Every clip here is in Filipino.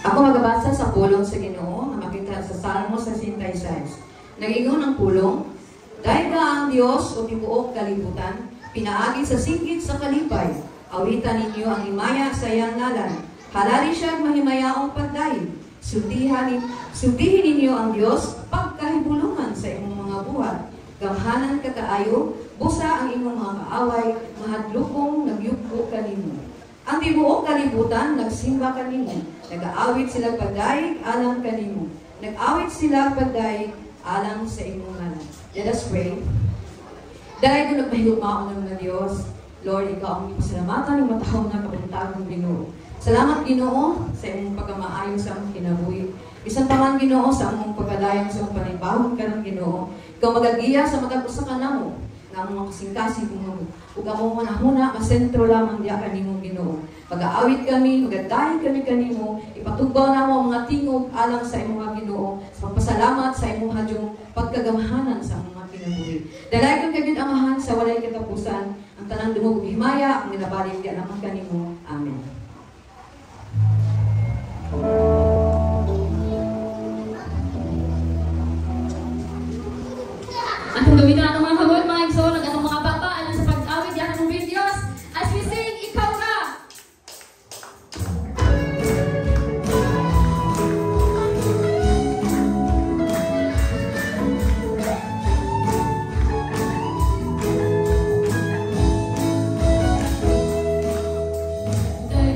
Ako magabasa sa pulong sa Ginoo na makita sa Salmo 66. Nagingon ang pulong, dahil ka ang Diyos o tibuok kalibutan, pinaagi sa singkit sa kalipay, awitan ninyo ang himaya sa iyang ngalan, halali siya mahimayaong pagdaig, sultihin ninyo ang Diyos, pagkahibulungan sa imong mga buhat, gamhanan kakaayo, busa ang imong mga kaaway, mahadlukong nagyugbo kanimo. Ang tibuok kalibutan, nagsimba kanimo, nag-aawit sila pagdaig, alang kanimo, nag-awit sila pagdaig, alang sa imong ngalan. Let us pray. Dahil kung nagpahilumaon ng mga Diyos, Lord, ikaw ang ipasalamatan ng matahong na kapuntahan ng Ginoo. Salamat, Ginoo, sa imong pagkamaayo sa among kinabuhi. Isang taman, Ginoo, sa among pagkadayon sa among panibahon ka ng Ginoo. Ikaw magagiya sa matag-usa ka namo, nga among kasing-kasing Ginoo. Ug among manahuna, masentro lamang diya kanimo, Ginoo. Pag-aawit kami, magadahin kami kanimo, ipatugbaw na mo ang mga tingog alang sa imong Ginoo, sa pagpasalamat sa imong hadyong pagkagamhanan sa among mga kinabuhi. Dalay kang kagid amahan sa walay katapusan, ang tanang dumog himaya, ang ginabalik diya lamang kanimo. Amen. Atong gawin na ang mga hawad, mga igsoon, at ang mga baba, alam sa pag-awit yan ng videos, as we sing, ikaw na! Dahil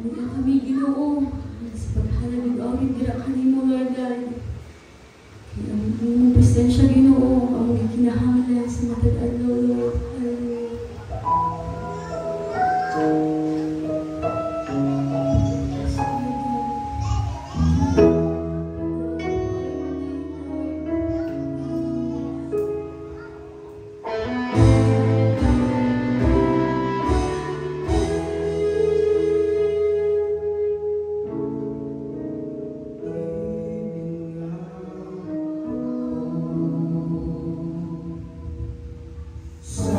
Niya kami Ginoo sa paghalad ng awit dira kanimo Lord God. Kaya ang imong presensya Ginoo ang gikinahanglan sa matag adlaw Lord. Hallelujah. So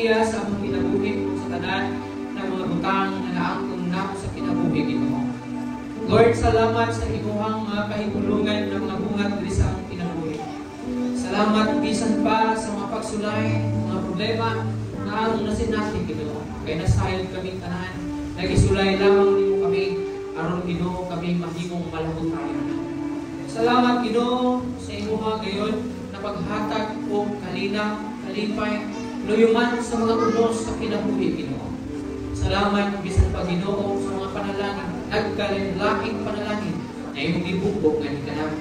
diya sa among kinabuhi sa tanan ng mga butang na naangkon nako sa kinabuhi Ginoo. Lord, salamat sa imuhang mga kahigulungan ng mga bungat diri sa among kinabuhi. Salamat bisan pa sa mga pagsulay, mga problema na among nasinati Ginoo. Kay nasayod kami tanan, nagisulay lamang nimo kami aron Ginoo kami mahimong malahutayon. Salamat Ginoo sa imuha gayon na paghatag o kalinaw, kalipay, luyuman sa mga unos sa kinabuhi Ginoo. Salamat bisan pa Ginoo sa mga panalangin, nagkalaking panalangin na imong gibubog nga kanamo.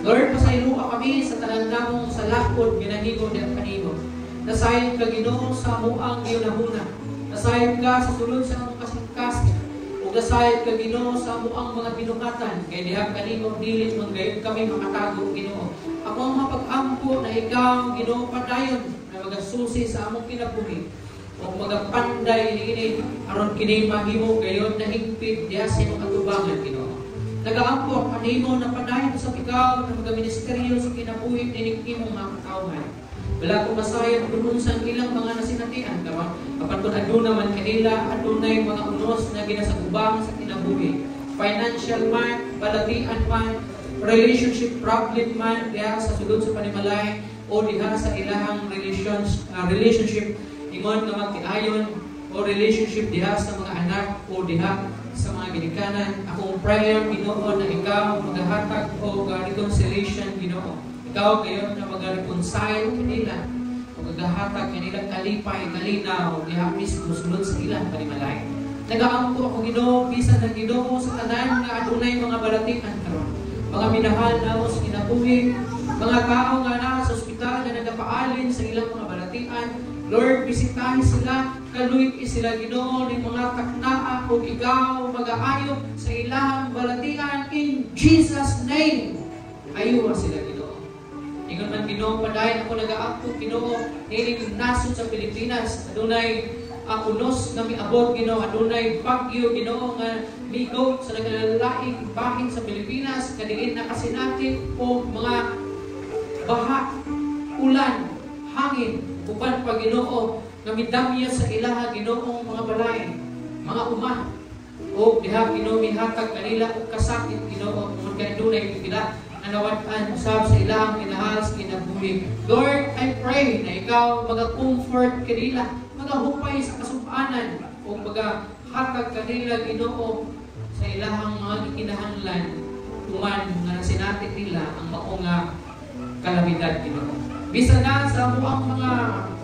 Lord, pasaylo kami sa tanan namong sa lakod ginahimo ni kanimo. Nasayod ka Ginoo sa amuang gihunahuna. Nasayod ka sa sulod sa among kasing-kasing. Nasayad ka Ginoo sa amuang mga binuhatan, kay diha kanimo dili man gayon kami makatago Ginoo. Ako ang mapag-ampo na ikaw Ginoo padayon na magasusi sa among kinabuhi o magapanday niini aron kini mahimo gayon na higpit diha sa imong katubangan Ginoo. Nagaampo kanimo na padayon sa ikaw na magaministeryo sa kinabuhi ni imong mga katawhan. Wala ko masayad kung sa ilang mga nasinatian karon apan kung aduna man kanila adunay mga unos na ginasagubang sa kinabuhi, financial man, balatian man, relationship problem man diha sa sulod sa panimalay o diha sa ilahang relationship ingon nga magtiayon o relationship diha sa mga anak o diha sa mga ginikanan. Akong prayer Ginoo na ikaw maghahatag o reconciliation Ginoo. Ikaw gayon na mag-reconcile kanila, maghahatag kanila kalipay, kalinaw, diha mismo sulod sa ilang panimalay. Nagaampo ako Ginoo, bisan ng Ginoo sa tanan nga adunay mga balatian karon. Mga minahal na mo sa kinabuhi, mga tao nga na sa ospital na nagapaalin sa ilang mga balatian. Lord, bisitahin sila, kaluit sila Ginoo ng mga taknaa o ikaw mag-aayop sa ilang balatian in Jesus' name. Ayuha sila Ginoo. Ingon man Ginoo padayon ako nagaampo Ginoo nining nasod sa Pilipinas adunay unos nga miabot Ginoo adunay bagyo Ginoo nga migot sa nagalaing bahin sa Pilipinas kadiin na kasinati o mga baha, ulan, hangin uban pa Ginoo nga midamya sa ilaha Ginoong mga balay, mga umah o diha Ginoo mihatag kanila og kasakit Ginoo kung kanunay pipila nawatan usab sa ilang kinahal sa kinabuhi. Lord, I pray na ikaw mag-comfort kanila, mag-hupay sa kasubanan o mag-hatag kanila Ginoo sa ilahang mga kinahanglan tuman nga sinati nila ang mao nga kalamidad Ginoo. Bisan na sa amuang mga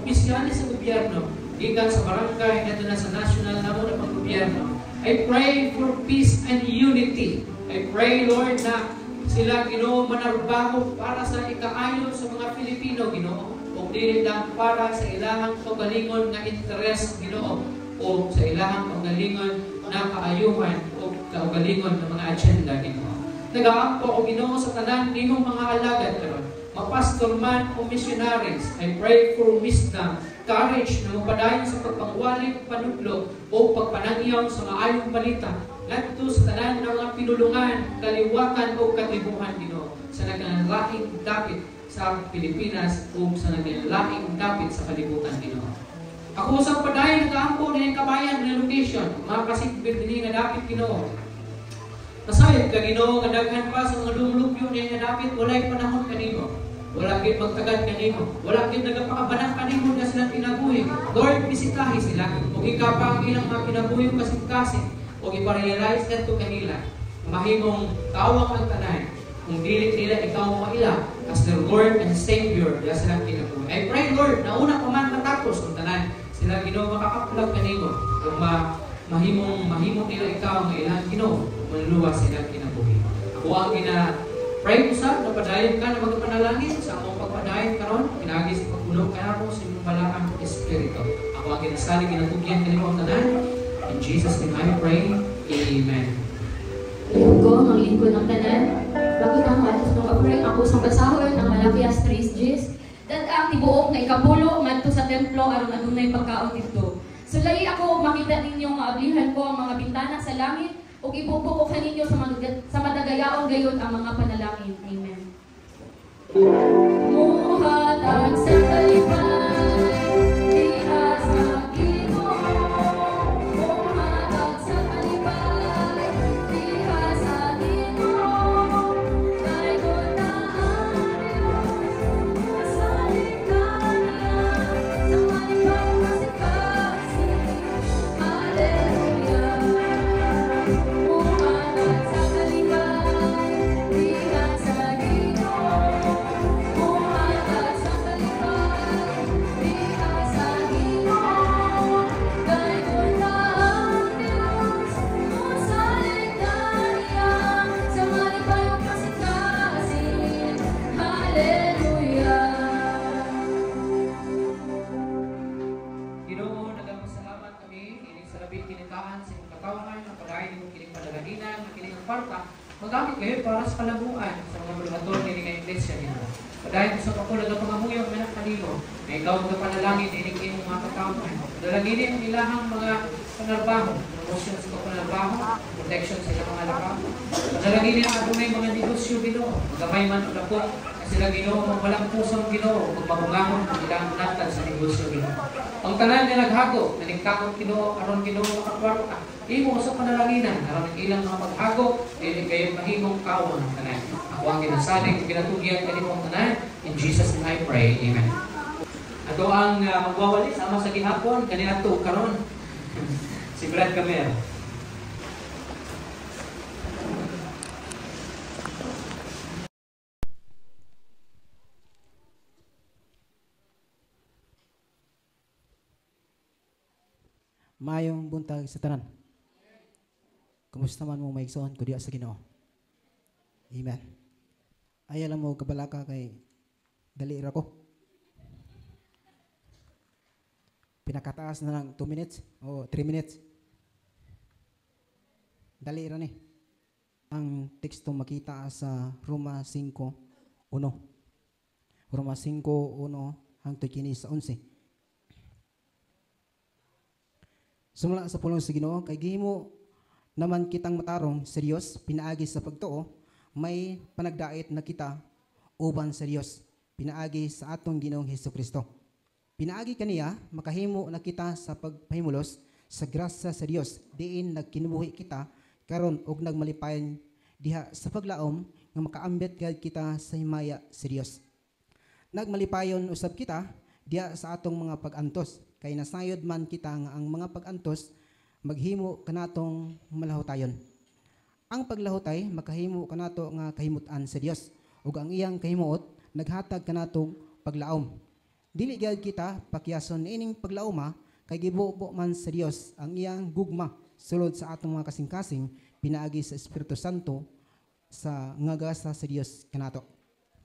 opisyalis sa gobyerno, gikan sa barangay ngadto na sa national namo na paggobyerno. I pray for peace and unity. I pray Lord na sila Ginoo manarbaho para sa ikaayon sa mga Pilipino Ginoo o dili lang para sa ilahang pagalingon nga interes Ginoo o sa ilahang pagalingon na kaayuhan o kaugalingon ng mga agenda Ginoo. Nagaampo ako Ginoo sa tanan nimong mga alagad karon, mapastor man o missionaries. I pray for wisdom, courage na mapadayon sa pagpangwaling panudlo o pagpanangyaw sa maayong balita ngadto sa tanan ng mga pinulungan, kaliwatan o katibuhan Ginoo sa naglaing dapit sa Pilipinas o sa naglaing dapit sa kalibutan Ginoo. Ako sa padayon nagaampo ng kabayan ng location, mga kasigbir dinhi nga dapit Ginoo. Nasayod ka Ginoo nga daghan pa sa mga lumlupyo nga dapit walay panahon kanimo. Wala gid magtagad kanimo, wala gid nagapakabanang kanimo na sila kinabuhi. Lord, bisitahi sila ug ikapa ang ilang mga kinabuhi kasing-kasing o iparealize nato kanila mahimong tawag ang tanan kung dili nila ikaw maila as the Lord and Savior na sila kinabuhi. I pray Lord na una pa man matapos ang tanan sila Ginoo makakaplag kanimo kung mahimong nila ikaw ang ilang Ginoo manluwas sila kinabuhi. Ako ang pray ko sa napadayon ka na magpanalangin sa akong pagpadayon karon pinagi sa pagpuno kanako sa imong balaang espiritu. Ako ang ginasali ginatugyan kanimo ang tanan. In Jesus' name I pray. Amen. Ayun ko, ang lingkod ng tanan. Bago ang atos nung kapray, ako sa basahon ng Malakias 3:10. Dan ang tibuok na ikapulo ngadto sa templo aron adunay pagkaon dito. So lahi ako makita ninyo maablihan ko ang mga bintana sa langit ug ibubuk ko kaninyo sa madagayaon gayon ang mga panalangin. Amen. Muhatag sa kalipay, kwarta, magamit kayo para sa kalabuan sa mga purgatorio ni nga iglesia Ginoo. Dahil gusto ko nagapangamuyo ang mga kanino, na ikaw magapanalangin inig imong mga katawhan. Dalanginin ang ilahang mga panarbaho, promotion sa panarbaho, protection sa ilang mga lakaw. Dalanginin ang adunay mga negosyo Ginoo, magamay man o lapot, na sila Ginoo walang pusong Ginoo, magpapungahon ang ilang natad sa negosyo Ginoo. Ang tanan nga naghago, naningkamot Ginoo, aron Ginoo makakwarta, imo sa panalanginan, aron ang ilang mga paghago, dili kayo mahimong kaon ang tanan. Ako ang ginasalig, ginatugyan kanimong tanan. In Jesus' name I pray. Amen. Ato ang magwawali sama sa gihapon, kanina to karon. Si Brad Camero. Maayong buntag sa tanan. Kumusta man mo maigsoon ko diya sa Ginoo. Amen. Ay alam mo kabalaka kay dali ra ko. Pinakataas na lang 2 minutes o 3 minutes. Dali ra ni. Ang teksto makita sa Roma 5:1. Roma 5:1 hangtod kini sa 11. Sumala sa pulong sa Ginoo kay gihimo naman kitang matarong sa Dios pinaagi sa pagtuo may panagdait na kita uban sa Dios pinaagi sa atong Ginoong Hesukristo. Pinaagi kaniya makahimo na kita sa pagpahimulos sa grasya sa Dios diin nagkinubuhi kita karon og nagmalipayon diha sa paglaom nga makaambit gad kita sa himaya sa Dios. Nagmalipayon usab kita diha sa atong mga pag-antos kay nasayod man kita nga ang mga pag-antos maghimo kanatong malahutayon. Ang paglahutay makahimo kanato nga kahimutan sa Dios ug ang iyang kahimuot naghatag kanatong paglaom. Dili gyud kita pakyason ining paglaoma kay gibubo man sa Dios ang iyang gugma sulod sa atong mga kasing-kasing pinaagi sa Espiritu Santo sa ngagasa sa Dios kanato.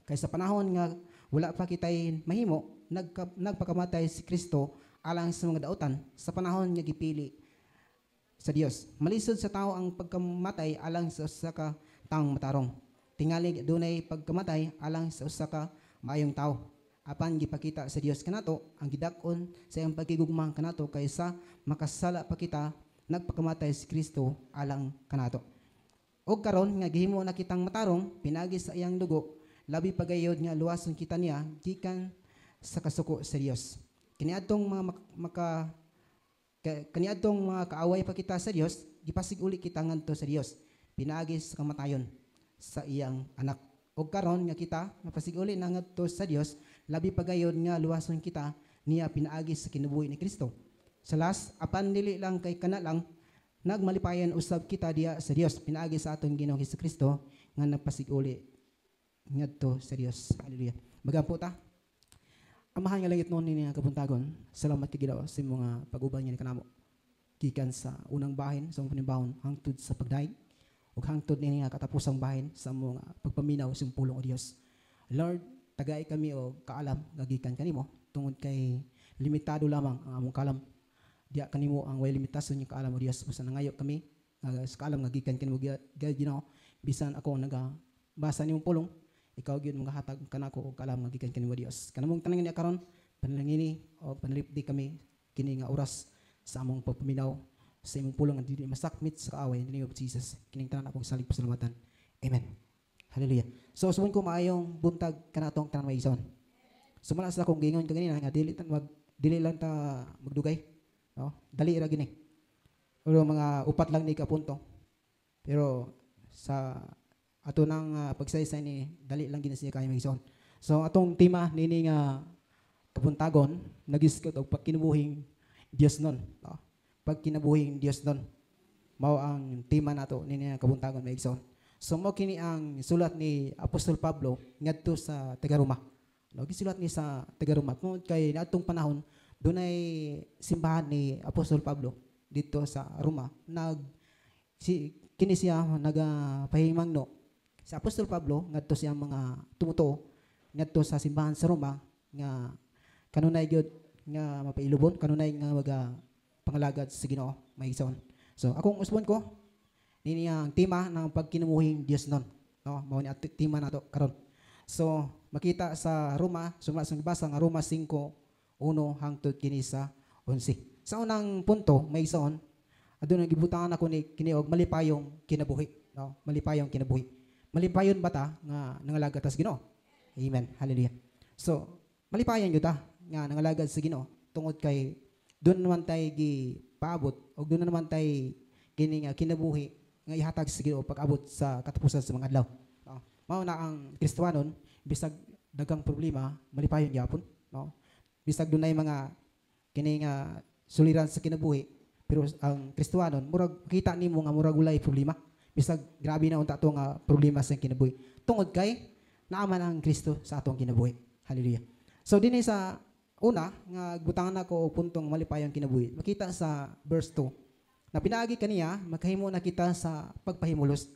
Kay sa panahon nga wala pa kitay mahimo nagpakamatay si Kristo alang sa mga dautan sa panahon nga gipili sa Dios. Malisod sa tao ang pagkamatay alang sa usa ka taong matarong. Tingali dunay pagkamatay alang sa usa ka maayong tao. Apan gipakita sa Dios kanato ang gidakon sa iyang pagkigugma kanato kaysa makasala pa kita nagpakamatay si Kristo alang kanato. Og karon nga gihimo na kitang matarong pinagi sa iyang dugo labi pagayod nga luwason kita niya gikan sa kasuko sa Dios. Kaniadtong mga kaaway pa kita sa Dios, gipasig uli kita ngadto sa Dios. Pinaagi sa kamatayon sa iyang anak. Og karon nga kita mapasig uli na ngadto sa Dios, labi pagayon nga luwason kita niya pinaagi sa kinabuhi ni Kristo. Sa last, apan dili lang kay kana lang nagmalipayan usab kita diya sa Dios, pinaagi sa atong Ginoong Hesukristo nga nagpasig uli ngadto sa Dios. Hallelujah. Magampo ta. Amahan nga langit noon niya kabuntagon. Salamat kay Ginoo sa mga pag-uban niya ni kanamo. Gikan sa unang bahin sa mga panibawon hangtod sa pagdaig ug hangtod niya katapusang bahin sa mga pagpaminaw sa pulong o Dios. Lord, tagay kami og kaalam nga gikan kanimo tungod kay limitado lamang ang among kalam. Diya kanimo ang way limitasyon yung kaalam o Dios. Busa nangayo kami sa kaalam nga gikan kanimo Ginoo bisan ako nagabasa nimong pulong. Ikaw gyud mga hatag kanako og kalam nga gikan kanimo Dios. Kanamong tanang niya karon panalangini o panalipdi kami kini nga oras sa among pagpaminaw sa imong pulong nga dili masakmit sa kaaway in the name of Jesus. Kining tanan akong salig pasalamatan. Amen. Hallelujah. So subon ko maayong buntag kanatong tanan maigsoon. Sumala sa akong gingon kanina nga dili lang ta magdugay. No? Dali ra gini. Pero mga upat lang ni ka punto. Pero sa ato nang pagsaysay ni dali lang gina siya kay maigsoon. So atong tema nini nga kabuntagon nagiskat og pagkinabuhing Dios nun. No? Pagkinabuhing Dios nun. Mao ang tema nato nini nga kabuntagon maigsoon. So mo kini ang sulat ni Apostol Pablo ngadto sa taga-Roma. No, gisulat ni sa taga-Roma tungod kay natong panahon dunay simbahan ni Apostol Pablo dito sa Roma. Kini siya nagapahimangno si Apostol Pablo ngadto siyang mga tumutuo ngadto sa simbahan sa Roma nga kanunay gyud nga mapailubon kanunay nga maga pangalagad sa Ginoo maigsoon. So akong usbon ko nini ang tema ng pagkinabuhing Dios non, no, mao ni ato tema nato karon. So makita sa Roma, sumala sa basa nga Roma 5:1 hangtod kini sa 11. Sa unang punto may isaon aduna gibutangan ako ni kini og malipayong kinabuhi, no, malipayong kinabuhi. Malipayon ba ta nga nangalagad ta sa Ginoo? Amen. Hallelujah. So malipayon gyud ta nga nangalagad sa Ginoo tungod kay doon naman tay gipaabot og doon naman tay kini nga kinabuhi nga ihatag sa Ginoo pag-abot sa katapusan sa mga adlaw. No? Mao na ang Kristiyanon bisag daghang problema malipayon gyapon, no? Bisag dunay mga kini nga suliran sa kinabuhi pero ang Kristiyanon murag kita nimo nga murag walay problema. Bisag grabe na unta to nga problema sa kinabuhi. Tungod kay naaman ang Kristo sa atong kinabuhi. Hallelujah. So dinhi sa una nga butangan nako og puntong malipayong kinabuhi. Makita sa verse 2 na pinaagi kaniya makahimo na kita sa pagpahimulos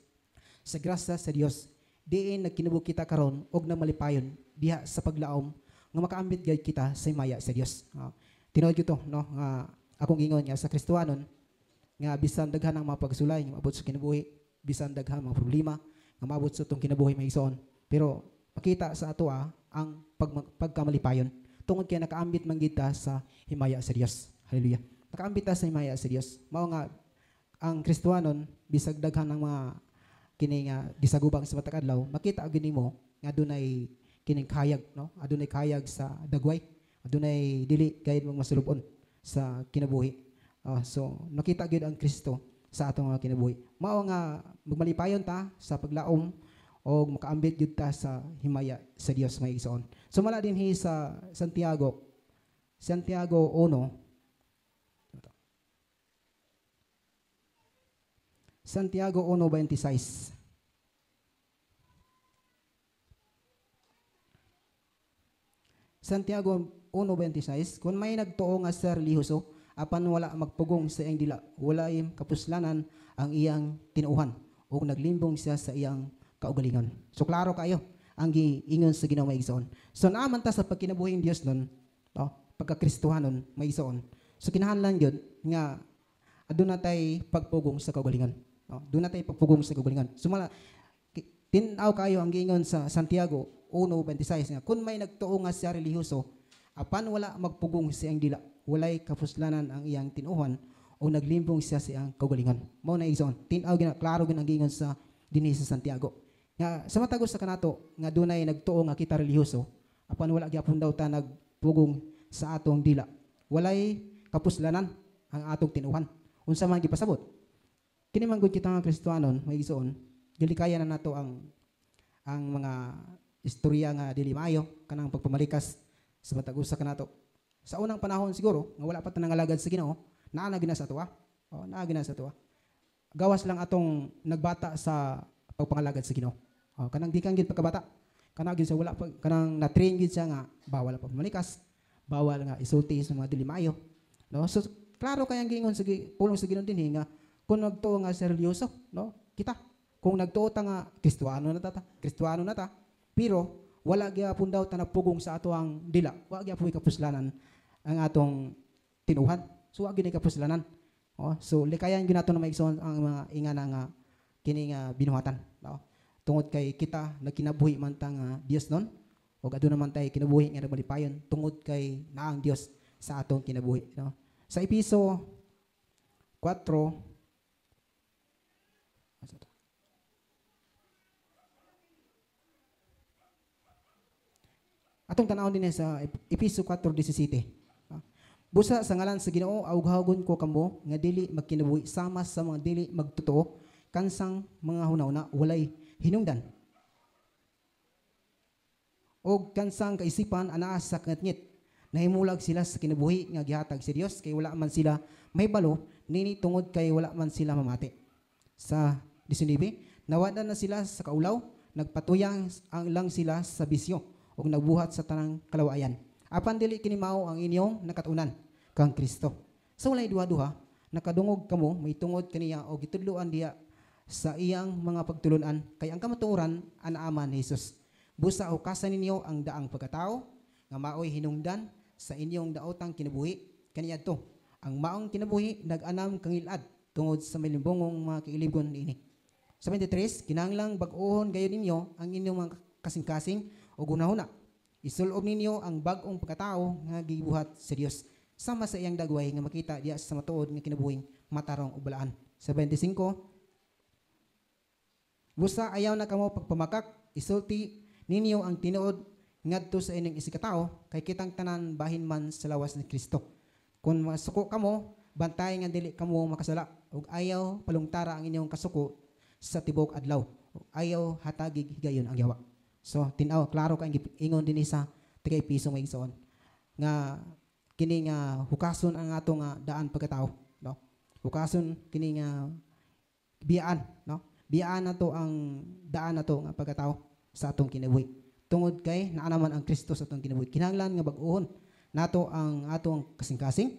sa grasya sa Dios. Diin nagkinabuhi kita karon og na malipayon diha sa paglaom nga makaambit gayud kita sa himaya sa Dios. Tinuod gyud to, no, nga akong ingon nga sa Kristiyanon nga bisan daghan ang mga pagsulay nga maabot sa kinabuhi, bisan daghan mga problema nga maabot sa tong kinabuhi maisoon. Pero makita sa ato ang pagkamalipayon tungod kay nakaambit man kita sa himaya sa Dios. Hallelujah. Nakaambit ta sa himaya sa Dios. Mao nga ang Kristiyanon bisag daghan ng mga kini nga gisagubang sa matag adlaw, makita gyud nimo nga adunay kining kayag, no? Adunay kayag sa dagway, adunay dili gayud mong masulubon sa kinabuhi. So nakita gyud ang Kristo sa atong mga kinabuhi. Mao nga magmalipayon ta sa paglaom o makaambit gyud ta sa himaya sa Dios may igsoon. So mala dinhi sa Santiago 1. Santiago 1:26. Santiago 1:26, kung may nagtuo nga sa relihiyoso apan wala magpugong sa iyang dila, walay kapuslanan ang iyang tinuuhan o naglimbong siya sa iyang kaugalingon. So klaro kayo ang giingon sa Ginoo maigsoon. So naaman ta sa pagkinabuhing Dios nun, no, pagkakristohanon maigsoon. So kinahanglan gyud nga aduna tay pagpugong sa kaugalingon. No, aduna tay pagpugong sa kaugalingon. So mala tin-aw kayo ang giingon sa Santiago 1:26 nga kun may nagtuo nga sa relihiyoso apan wala magpugong sa iyang dila, walay kapuslanan ang iyang tinuuhan o naglimbong siya sa iyang kaugalingon. Mao na igsoon. Tin-aw gina klaro gid ang giingon sa dinhi sa Santiago. Nga sa matagos sa kanato nga dunay nagtuo nga kita relihiyoso apan wala gyapon daw ta nagpugong sa atong dila, walay kapuslanan ang atong tinuuhan. Unsa man gipasabot? Kini man gud kita nga Kristiyanon may igsoon, dili kaya na nato ang mga istorya nga dili maayo kanang pagpamalikas sa matagos sa kanato. Sa unang panahon siguro nga wala pa ta nangalagad sa Ginoo, naa na gina sa tuwa. Naa gina sa tuwa. Gawas lang atong nagbata sa pagpangalagad sa Ginoo. Kanang di kang gid pagkabata. Kanang gid sa wala pa kanang na-train gid siya nga bawal pa pamalikas, bawal nga isulti sa mga dili maayo. No? So klaro kay ang giingon sa pulong sa Ginoo dinhi nga kung nagtuo nga sa relihiyoso, no? Kita kung nagtuo ta nga Kristiyano na ta, pero wala gyapon daw ta nagpugong sa ato ang dila, wala gyapon kapuslanan ang atong tinuhan. So wala gyud kapuslanan. So likayan gyud nato na maigsoon ang mga ingana nga kini nga binuhatan, no? Tungod kay kita nagkinabuhi man ta nga Dios non, o aduna man tay kinabuhi nga nagmalipayon tungod kay naang Dios sa atong kinabuhi, no? Sa Episo 4 atong tanawon din sa Episo 4:17. Busa sa ngalan sa Ginoo awghagon ko kamo nga dili magkinabuhi sama sa mga dili magtotoo kansang mga hunahuna walay hinungdan. Og kansang kaisipan anaa sa ngitngit nahimulag sila sa kinabuhi nga gihatag sa Dios kay wala man sila mahibalo nini tungod kay wala man sila mamati. Sa 19, nawadan na sila sa kaulaw, nagpatuyang ang lang sila sa bisyo ug nagbuhat sa tanang kalawayan. Apan dili kini mao ang inyong nakatunan kang Kristo. So walay duha-duha nakadungog kamo may tungod kaniya o gitudloan diya sa iyang mga pagtulunan kay ang kamatuoran anaaman ni Jesus. Busa hukasan ninyo ang daang pagkatao nga maoy hinungdan sa inyong daotang kinabuhi kaniadto. Ang maong kinabuhi nag-anam kang ilad tungod sa milimbongong mga kailigon niini. Sa 23, kinahanglang bag-ohon gayon ninyo ang inyong mga kasing-kasing o gunahuna. Isulob ninyo ang bag-ong pagkatao nga gibuhat sa Dios sama sa iyang dagway nga makita diya sa matuod nga kinabuhing matarong ug balaan. Sa 25, busa ayaw na kamo pagpamakak, isulti ninyo ang tinuod ngadto sa inyong isikatao kay kitang tanan bahin man sa lawas ni Kristo. Kung masuko kamo, bantay nga dili kamo makasala ug ayaw palungtara ang inyong kasuko sa tibok adlaw. Ayaw hatagig higayon ang yawa. So tinaw klaro ka ingon dinhi sa tigay piso may igsoon nga kini nga hukason ang ato nga daan pagkatao, no? Hukason kini nga biyaan, no? Biyaan nato ang daan nato nga pagkatao sa atong kinabuhi. Tungod kay naa naman ang Kristo sa atong kinabuhi. Kinahanglan nga bag-ohon nato ang atong kasing-kasing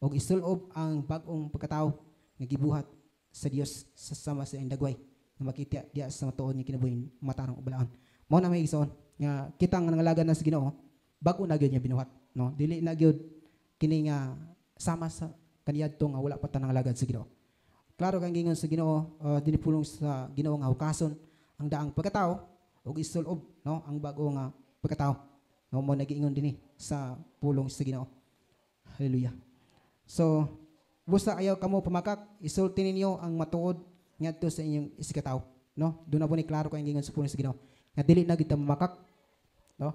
ug isulob ang bag-ong pagkatao nga gibuhat sa Dios sa sama sa iyang dagway nga makita diya sa matuod nga kinabuhi matarong ubalaon. Mao na may igsoon nga kitang nangalagan na sa Ginoo bag-o na gyud niya binuhat, no? Dili na gyud kini nga sama sa kaniadto nga wala pa ta nangalagad sa Ginoo. Klaro kang gingon sa Ginoo, dinipulong sa Ginoo nga hukason ang daang pagkatao ug isulob, no, ang bag-o nga pagkatao. No, mo nagiingon dinhi sa pulong sa Ginoo. Hallelujah. So busa ayaw kamo pamakak, isulti ninyo ang matuod ngadto sa inyong isikataw, no? Doon na po ni klaro kay ingon sa puno sa Ginoo nga dili na kita mamakak, no?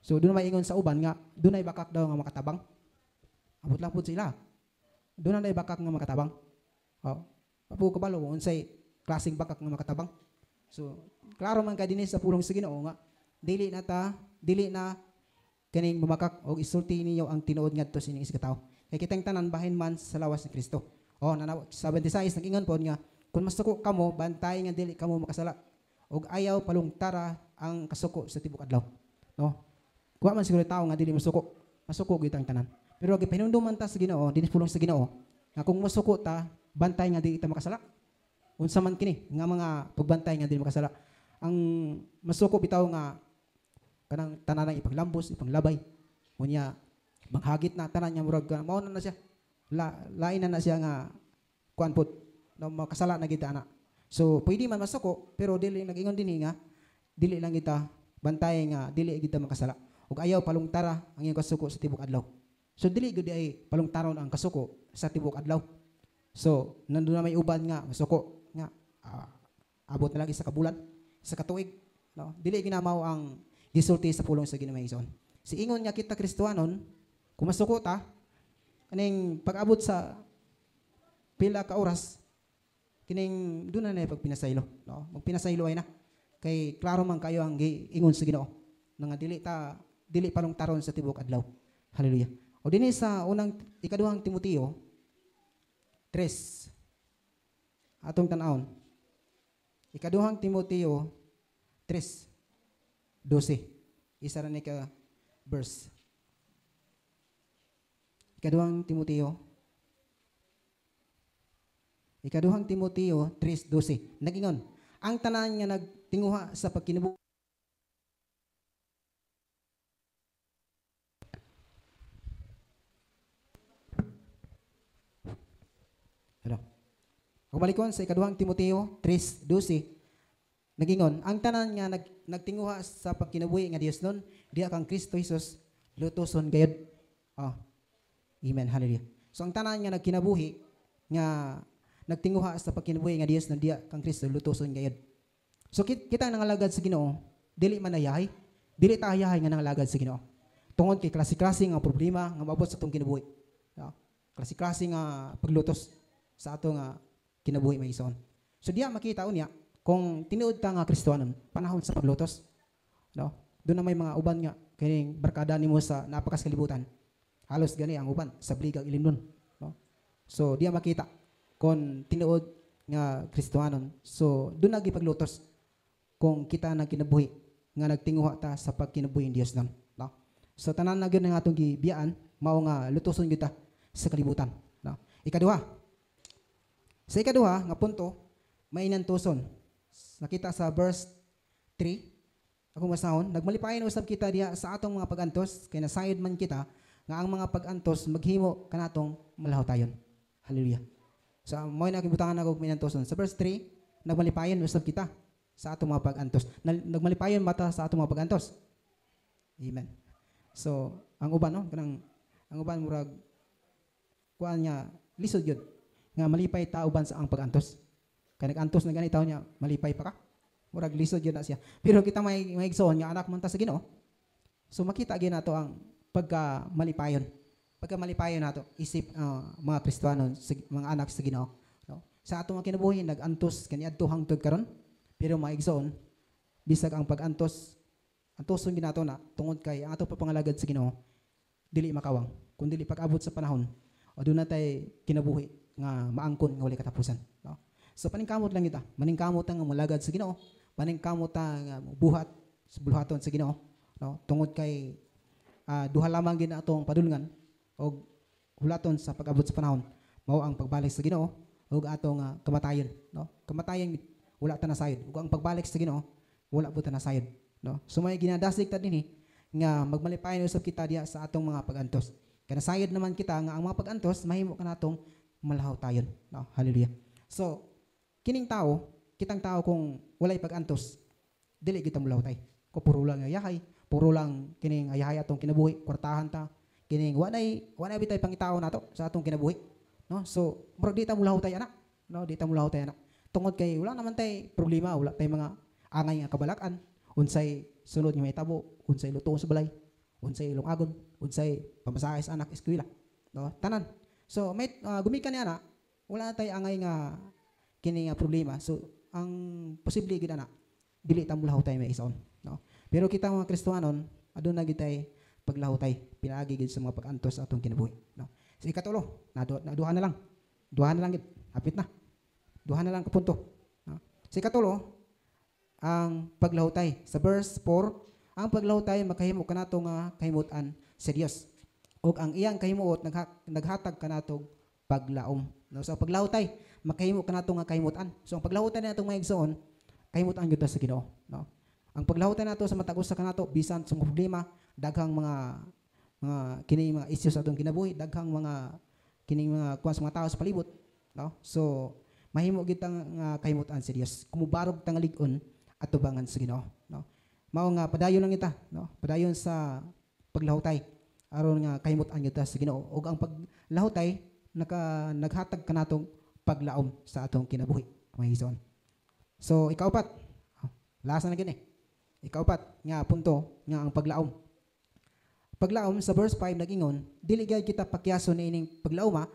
So doon na may ingon sa uban nga doon ay bakak daw nga makatabang. Abot lang pud sila. Doon na bakak nga makatabang. Oh, papu kabalo unsay klaseng bakak nga makatabang. So klaro man kay dinhi sa pulong sa Ginoo nga dili na kaning mamakak og isulti ninyo ang tinuod ngadto sa inyong isikataw. Kay kitang tanan bahin man sa lawas ni Kristo. Oh, 76 nag-ingon po nga, kung masuko kamo, bantay nga dili kamo makasala. Og ayaw palungtara ang kasuko sa tibok adlaw. No? Kuha man siguro tao nga dili masuko. Masuko gyud ang tanan. Pero gi pinunduman ta sa Ginoo, dinhi pulong sa Ginoo, nga kung masuko ta, bantay nga dili ta makasala. Unsa man kini nga mga pagbantay nga dili makasala. Ang masuko bitaw nga kanang tanan ipaglambos, ipanglabay. Unya manghagit na tanan niya murag mao na siya. Lain na siya nga kuan pud no makasala na kita ana. So pwede man masuko pero dili nag-ingon dinhi nga dili lang kita bantay nga dili kita makasala. Ug ayaw palungtara ang iyong kasuko sa tibok adlaw. So dili gud ay palungtaron ang kasuko sa tibok adlaw. So nandoon na may uban nga masuko nga abot na lagi sa kabulan, sa katuig, no? Dili ginamaw ang gisulti sa pulong sa Ginoo Maison. Si ingon nga kita Kristiyanon, kung masuko ta, kaning pag-abot sa pila ka oras, kining doon na pagpinasaylo, no? Magpinasaylo ay na. Kay klaro man kayo ang ingon sa Ginoo nga dili palungtaron sa tibok adlaw. Hallelujah. O dinhi sa ikaduhang Timoteo 3 atong tan-awon. Ikaduhang Timoteo 3:12. Isa ra ni ka verse. Ikaduhang Timoteo 3:12. Nagingon, ang tanan nga nagtinguha sa pagkinubuhi Kumalikon sa ikaduhang Timoteo 3:12. Nagingon, ang tanan nga nagtinguha sa pagkinabuhi nga Dios nun, diya kang Kristo Jesus lutoson gayud. Oh. Amen. Hallelujah. So ang tanan nga nagkinabuhi nga nagtinguha sa pagkinabuhi nga Dios nun, diya kang Kristo lutoson gayud. So kita nangalagad sa Ginoo, dili man ayahay, dili ta ayahay nga nangalagad sa Ginoo. Tungod kay klase-klase nga problema nga maabot sa atong kinabuhi. No? Klase-klase nga paglutos sa ato nga kinabuhi may ison. So diya makita unya kung tinuod ta nga Kristiyanon panahon sa paglutos, no? Doon na may mga uban nga kining barkada nimo sa napakas kalibutan. Halos gani ang uban sa Bligag Ilimnon, no? So diya makita kung tinuod nga Kristiyanon. So doon na gipaglutos kung kita na kinabuhi nga nagtinguha ta sa pagkinabuhi ni Dios non, no? So tanan na gyud nga atong gibiyaan mao nga lutoson gyud ta sa kalibutan, no? Sa ikaduha nga punto, mainan tuson. Nakita sa verse 3, ako masahon, nagmalipayon usab kita diha sa atong mga pag-antos, kay nasayod man kita nga ang mga pag-antos maghimo kanatong malahutayon. Hallelujah. So mo na gibutangan ako minantoson. Sa verse 3, nagmalipayon usab kita sa ato mga pag-antos. Nagmalipayon mata sa ato mga pag-antos. Amen. So, ang uban no, kanang ang uban murag kuan niya lisod yun nga malipay ta uban sa ang pag-antos. Kay nag-antos na ganito niya, malipay pa ka. Murag lisod yun na siya. Pero kita may igsoon nga anak man ta sa Ginoo. So makita gyud nato ang pagka malipayon. Pagka malipayon nato isip mga Kristiyano, mga anak sa Ginoo, no? Sa ato mga kinabuhi nag-antos kaniadto hangtod karon. Pero maigsoon bisag ang pag-antos antoson ginato na tungod kay ang ato papangalagad sa Ginoo dili makawang kun dili pag-abot sa panahon o doon na tay kinabuhi nga maangkon nga wala katapusan, no? So paningkamot lang kita, maningkamot ang malagad sa Ginoo, paningkamot ang buhat sa buluhaton sa Ginoo, no? Tungod kay duha lamang gid atong padulngan og hulaton sa pag-abot sa panahon mao ang pagbalik sa Ginoo ug atong kamatayon, no? Kamatayon wala ta nasayod ug ang pagbalik sa Ginoo wala po ta nasayod, no? So may ginadasig ta dinhi nga magmalipayon usab kita diya sa atong mga pag-antos. Kaya nasayod naman kita nga ang mga pag-antos mahimo kanatong malahaw tayon, no? Hallelujah. So kining tao, kitang tao kung walay pag-antos dili kita mulaw tay. Ko puro lang ayahay, puro lang kining ayahay atong kinabuhi, kwartahan ta, kining wanay bitay pangitao nato sa atong kinabuhi, no? So murag di ta mulaw tay anak, no? Di ta mulaw tay anak. Tungod kay wala naman tay problema, wala tay mga angay nga kabalakan, unsay sunod nga may tabo, unsay luto sa balay, unsay ilong agon, unsay pamasahe sa anak eskwela, no? Tanan. So may gumikan niya na wala na tay angay nga kini nga problema. So ang posible gid ana dili ta mulaw tay may isaon, no? Pero kita mga Kristiyanon aduna gid tay paglaho tay pinaagi gid sa mga pag-antos sa atong kinabuhi, no? So ikatulo, duha na lang gid, hapit na. Duha na lang ka punto, no? So ikatulo, ang paglahutay. Sa verse 4, ang paglahutay makahimo kanato nga kahimutan sa Dios. Ug ang iyang kahimuot naghatag kanato paglaom. No? So paglahutay makahimo kanato nga kahimutan. So ang paglahutay natong maigsoon kahimutan gyud sa Ginoo, no? Ang paglahutay nato sa matag usa kanato bisan sa problema, daghang mga kini mga issues atong kinabuhi, daghang mga kining mga kuan sa mga tawo sa palibot, no? So mahimo gid tang kahimutan sa Dios. Kumubarog tang lig-on at tubangan sa Ginoo, no? Mao nga padayon lang kita, no? Padayon sa paglahutay aron nga kahimutan kita sa Ginoo ug ang paglahutay naghatag kanatong paglaom sa atong kinabuhi, mga igsoon. So ikaupat, lasa na gini. Ikaupat nga punto nga ang paglaom. Paglaom sa verse 5 nagingon, dili gayud kita pakyason ni ining paglaoma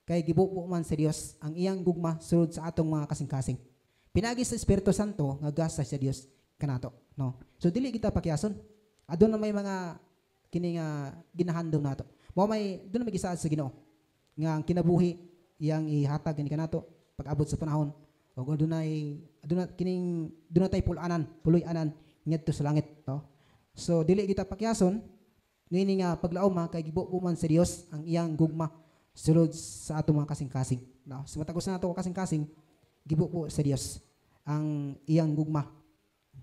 kay gibubo man sa Dios ang iyang gugma sulod sa atong mga kasing-kasing. Pinagi sa Espiritu Santo nga gasa sa Dios kanato, no? So dili kita pakyason. Adun na may mga kini nga ginahandom nato. Mao may doon may gisaad sa Ginoo nga ang kinabuhi iyang ihatag ni kanato pag-abot sa panahon. O adunay kining tay puloy-anan ngadto sa langit, no? So dili kita pakyason nini nga paglaom kay gibubo man sa Dios ang iyang gugma sulod sa atong mga kasing-kasing, no? So matagos na nato kasing-kasing gibubo sa Dios ang iyang gugma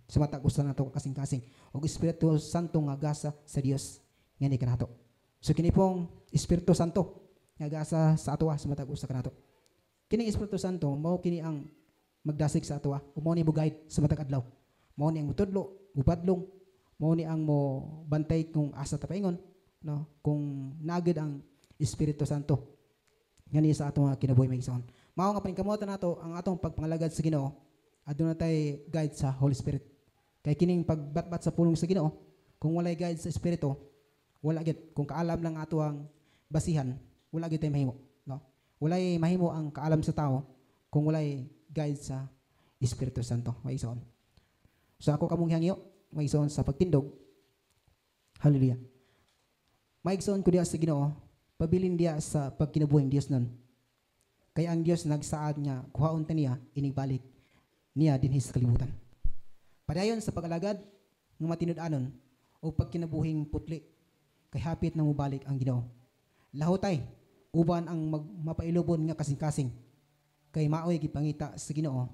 sa matag usa nato kasing-kasing ug Espiritu Santo nga gasa sa Dios ngani kanato. So kini pong Espiritu Santo nga gasa sa atoa sa matag usa kanato. Kini Espiritu Santo mao kini ang magdasig sa atoa ug mao ni bugayt sa matag adlaw. Mao ni ang mutudlo, mubadlong, mao ni ang mo bantay kung asa ta paingon, no? Kung nagid ang Espiritu Santo ngani sa atong kinabuhi may igsoon. Mao nga paningkamutan nato ang atong pagpangalagad sa Ginoo aduna tay guide sa Holy Spirit. Kay kining pagbatbat sa pulong sa Ginoo, kung walay guide sa Espiritu, wala gid. Kung kaalam lang ato ang basihan, wala gid tay mahimo, no? Walay mahimo ang kaalam sa tao kung walay guide sa Espiritu Santo, may igsoon. So ako kamong hangyo, may igsoon sa pagtindog. Hallelujah. May igsoon ko diya sa Ginoo, pabilin diya sa pagkinabuhing Dios nun. Kaya ang Dios nagsaad niya, kuhaon ta niya, inibalik niya dinhi sa kalibutan. Padayon sa pag-alagad ng matinud-anon o pagkinabuhing putli, kay hapit na mubalik ang Ginoo. Lahutay, uban ang mapailubon nga kasing-kasing, kay maoy gipangita sa Ginoo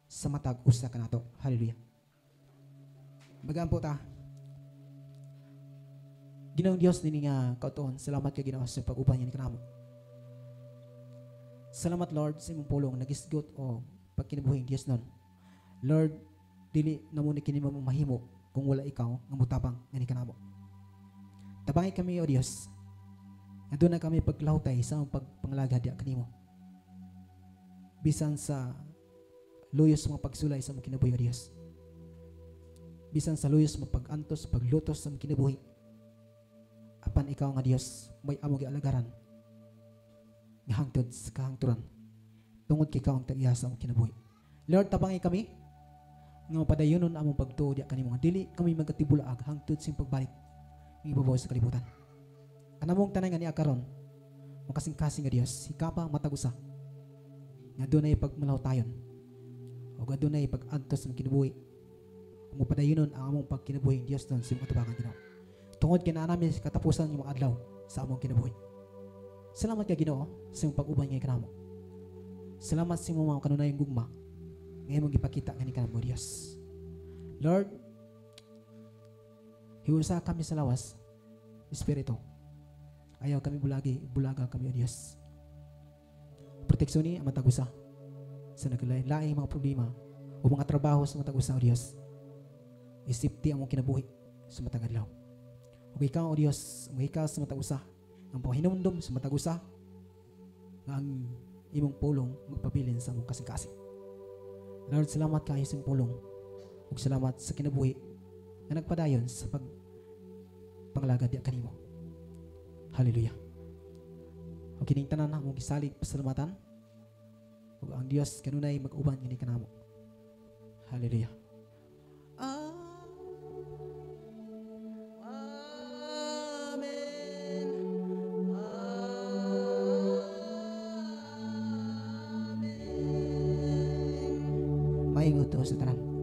sa matag usa kanato. Hallelujah. Bagaan po ta. Ginoong Dios nini nga kautuon, salamat kay Ginoo sa pag-uban niya ni kanamo. Salamat Lord sa imong pulong nagisgot o pagkinabuhing Dios nun. Lord, dili na mo ni kini mahimo kung wala ikaw nga mutabang ngani kanamo. Tabangi kami o Dios. Ando na kami paglawtay sa pagpanglagad diya kanimo. Bisan sa luyos mga pagsulay sa mga kinabuhi o Dios. Bisan sa luyos mga pag-antos, paglutos sa mga kinabuhi. Apan ikaw nga Dios, may amo gialagaran. Nga hangtod sa kahangturan. Tungod kay ikaw ang tag-iya sa among kinabuhi. Lord, tabangi kami nga mapadayonon among pagtuo diya kanimo. Dili kami magatibulaag hangtod sa pagbalik ng ibabaw sa kalibutan. Kanamong tanay nga niya karon, makasing-kasing nga Dios, hikapa matagusa. Nga doon ay pagmalaw tayon. O nga doon ay pag-antos ng kinabuhi. Mapadayonon ang among pagkinabuhi Dios doon sa imong katabangan Ginoo. Tungod kina namin katapusan ng mga adlaw sa among kinabuhi. Salamat ka Ginoo sa imong pag-ubay ngay kanamo. Salamat sa imong mga kanunayang gugma ngayon mong ipakita ngani kanamo Dios. Lord, hiusa kami sa lawas, Espiritu. Ayaw kami bulaga kami o Dios. Proteksyon ni ang matagusa sa naglaing mga problema o mga trabaho sa matagusa o Dios. Isipti ang mong kinabuhi sa matagadlaw. O ikaw o Dios, ang ikaw sa matagusa, ang panghinumdum sa matagusa, nga ang imong pulong magpabilin sa mong kasing-kasing. Lord, salamat kayo sa pulong ug salamat sa kinabuhi na nagpadayon sa panglagad diya kanimo. Hallelujah. O kining tanan na mong gisalig pasalamatan ug ang Dios kanunay mag-uban kini kanamo. Hallelujah. Maayong utos sa tanan.